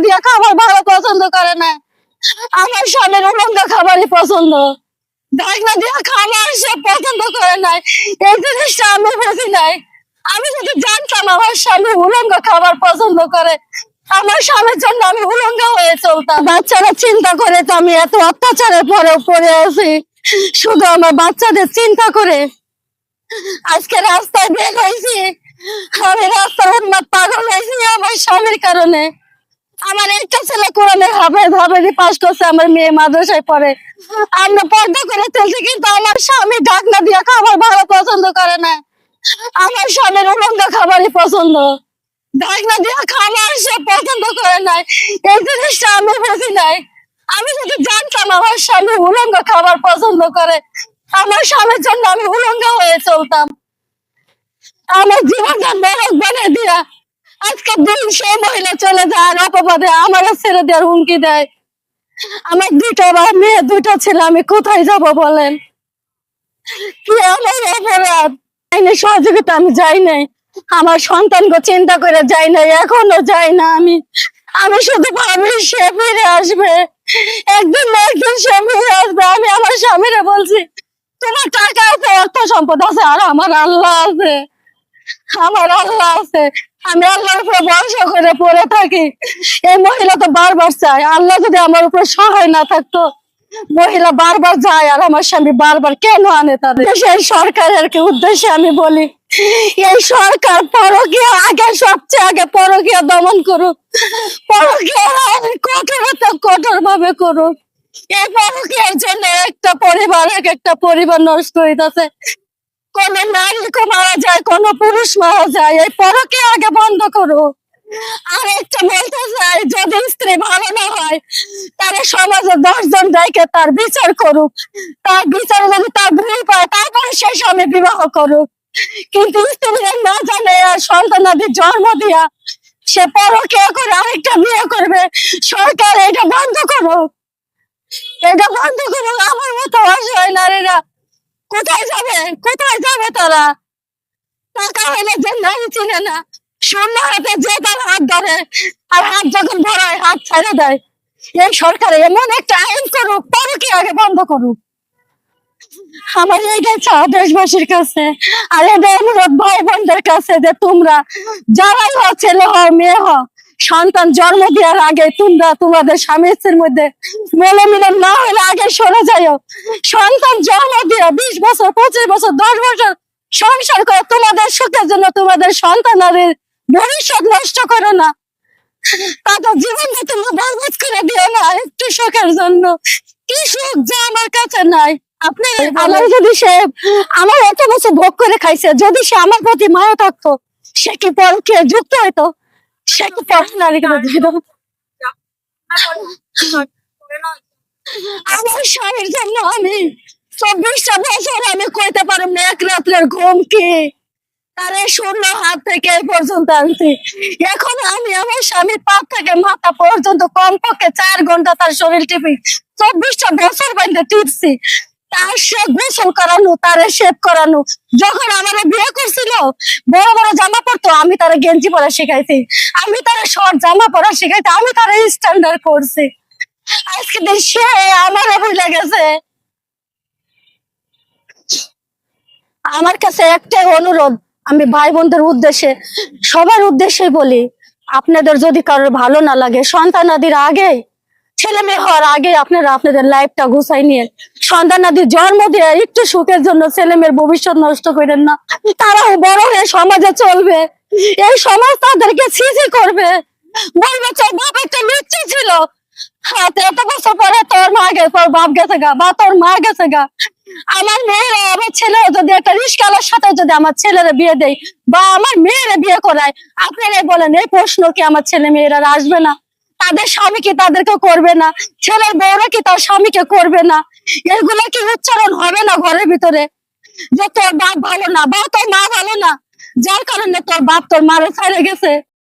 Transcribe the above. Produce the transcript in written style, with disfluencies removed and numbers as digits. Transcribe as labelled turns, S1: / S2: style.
S1: দিয়া খাবার ভালো পছন্দ করে না। আমার স্বামীর উলঙ্গ খাবারই পছন্দ, ঢাকনা দিয়া খাবার সে পছন্দ করে নাই। এই জিনিসটা আমি বুঝি নাই। আমি যদি জানতাম আমার স্বামী উলঙ্গ খাবার পছন্দ করে, আমার স্বামীর জন্য আমি উলঙ্গ হয়ে চলতাম। বাচ্চারা চিন্তা করে তো আমি এত অত্যাচারের পরেও পড়ে আছি, শুধু আমার বাচ্চাদের চিন্তা করে। আজকে রাস্তায় বের হয়েছি, আমি রাস্তার উন্মাদ পাগল হয়েছি আমার স্বামীর কারণে। আমার একটা ছেলে কোরআনে হাফেজ পাস করছে, আমার মেয়ে মাদ্রাসায় পড়ে। আমরা পর্দা করে চলছি, কিন্তু আমার স্বামী ঢাকনা দিয়া খাবার ভালো পছন্দ করে না। আমার স্বামীর উলঙ্গ খাবারই পছন্দ, ঢাকনা দিয়া খাবার সে পছন্দ করে নাই। এই জিনিসটা আমি বুঝি নাই। আমি যদি জানতাম আমার স্বামী উলঙ্গ খাবার পছন্দ করে, আমার স্বামীর জন্য আমি উলঙ্গ হয়ে চলতাম। আমার জীবনটা নরক বানিয়ে দিয়া আজকে দিন সেই মহিলা চলে যায় আর অপবাদে আমার ছেড়ে দেওয়ার হুমকি দেয়। আমার দুইটা মেয়ে, দুইটা ছেলে, আমি কোথায় যাব বলেন? কি আমার অপরাধ? আইনের সহযোগিতা আমি যাই নাই, আমার সন্তানকে চিন্তা করে যাই নাই, এখনো যাই না। আমি শুধু ভাবি সে ফিরে আসবে, একদিন না একদিন সে ফিরে আসবে। আমি আমার স্বামীরে বলছি, তোমার টাকা আছে, অর্থ সম্পদ আছে, আর আমার আল্লাহ আছে, আমার আল্লাহ আছে। আমি আল্লাহর উপরে ভরসা করে পড়ে থাকি। এই মহিলা তো বারবার চায়, আল্লাহ যদি আমার উপরে সহায় না থাকতো, মহিলা বারবার যায় আর আমার স্বামী বারবার কেন আনে? তাদের দেশের সরকারের উদ্দেশ্যে আমি বলি, এই সরকার পরকীয়া আগে, সবচেয়ে আগে পরকীয়া দমন করুক, পরকীয়া কঠোর ভাবে করুক। এই পরকীয়ার জন্য একটা পরিবার নষ্ট হইতেছে। কোন নারীকে মারা যায়, কোন পুরুষ মারা যায়। এই পরকীয়া আগে বন্ধ করো। আর একটা বলতে চাই, যদি স্ত্রী ভালো না হয়, তারা সমাজে 10 জন ডাইকে তার বিচার করুক, তার বিচার যদি তার ভুল পায়, তারপরে সে স্বামী বিবাহ করুক। কিন্তু স্ত্রী না জানে আর সন্তানাদি জন্ম দিয়া সে পরকীয়া করে আরেকটা বিয়ে করবে। সরকার এটা বন্ধ করুক, এটা বন্ধ করুক। আমার মতো অসহায় নারীরা কোথায় যাবে? কোথায় যাবে তারা? টাকা হলে যে নারী চিনে না, শূন্য হাতে যে তার হাত ধরে, আর হাত যখন ভরায় হাত ছেড়ে দেয়। এই সরকার এমন একটা আইন করুক, পরকীয়া আগে বন্ধ করুক। আমার এইটাই চাওয়া দেশবাসীর কাছে, আর এটা অনুরোধ ভাই বোনদের কাছে, যে তোমরা যারাই হও, ছেলে হও মেয়ে হও, সন্তান জন্ম দেওয়ার আগে তোমরা তোমাদের স্বামী স্ত্রীর মধ্যে মেলমিলন না হলে আগে সরে যাও। সন্তান জন্ম দিয়ে 20 বছর 25 বছর 10 বছর সংসার করে তোমাদের সুখের জন্য তোমাদের সন্তানের ভবিষ্যৎ নষ্ট করো না, তাদের জীবনটা তোমরা বরবাদ করে দিও না একটু সুখের জন্য। কি সুখ যে আমার কাছে নাই? আপনি আমার যদি সে আমার এত বছর ভোগ করে খাইছে, যদি সে আমার প্রতি মায়া থাকতো, সে কি পরকীয়ায় যুক্ত হইতো? সে কি নারীকে আমার স্বামীর জন্য আমি 24টা বছর আমি কইতে পারো এক রাত্রের ঘুম কি তার শূন্য হাত থেকে এই পর্যন্ত আনছি। এখন আমি আমার স্বামীর পা থেকে মাথা পর্যন্ত কমপক্ষে 4 ঘন্টা তার শরীর টিপি, 24টা বছর বাইন্দে টিপছি। তার সে গোসল করানো, তারে শেভ করানো। যখন আমার বিয়ে করছিল, বড় বড় জামা পরতো, আমি তারা গেঞ্জি পরা শিখাইছি, আমি তারা শর্ট জামা পরা শিখাইছি, আমি তারা স্ট্যান্ডার্ড করছি। আজকে সে আমার ভুলে গেছে। আমার কাছে একটাই অনুরোধ, আমি ভাই বোনদের উদ্দেশ্যে, সবার উদ্দেশ্যে বলি, আপনাদের যদি কারোর ভালো না লাগে, সন্তানাদির আগে, ছেলে মেয়ে হওয়ার আগে আপনারা আপনাদের লাইফটা গুছাই নিয়ে সন্তানাদির জন্ম দিয়ে একটু সুখের জন্য ছেলে মেয়ের ভবিষ্যৎ নষ্ট করেন না। তারাও বড় হয়ে সমাজে চলবে, এই সমাজ তাদেরকে ছিছি করবে, বলবে তোর বাপ একটা লুচ্চা ছিল, হাতে এত বছর পরে তোর মা গেছে, তোর বাপ গেছে গা, বা তোর মা গেছে গা। আমার মেয়েরা, আমার ছেলে যদি একটা রিস্কালার সাথে যদি আমার ছেলেরা বিয়ে দেয় বা আমার মেয়েরা বিয়ে করায়, আপনারাই বলেন এই প্রশ্ন কি আমার ছেলে মেয়েরা আসবে না? তাদের স্বামী কি তাদেরকে করবে না? ছেলের বউরা কি তার স্বামীকে করবে না? এগুলো কি উচ্চারণ হবে না ঘরের ভিতরে, যে তোর বাপ ভালো না বা তোর মা ভালো না, যার কারণে তোর বাপ তোর মারে ছেড়ে গেছে?